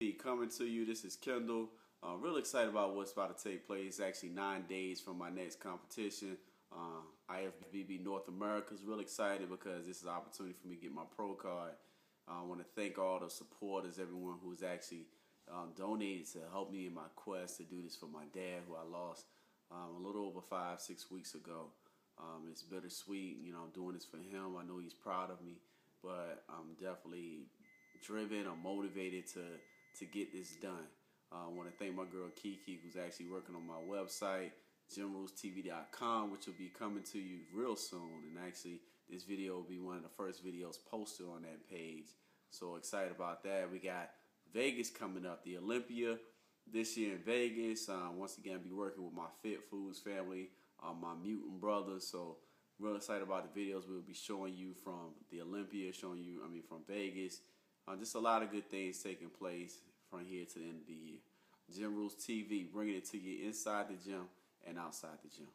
Coming to you. This is Kendall. Real excited about what's about to take place. Actually, 9 days from my next competition. IFBB North America is real excited because this is an opportunity for me to get my pro card. I want to thank all the supporters, everyone who's actually donated to help me in my quest to do this for my dad, who I lost a little over 5-6 weeks ago. It's bittersweet, I'm doing this for him. I know he's proud of me, but I'm definitely driven or motivated to get this done. I want to thank my girl Kiki, who's actually working on my website, GymRulesTV.com, which will be coming to you real soon. And actually, this video will be one of the first videos posted on that page. So excited about that. We got Vegas coming up, the Olympia this year in Vegas. Once again, I'll be working with my Fit Foods family, my Mutant brothers. So real excited about the videos we'll be showing you from the Olympia, from Vegas. Just a lot of good things taking place from here to the end of the year. Gym Rules TV, bringing it to you inside the gym and outside the gym.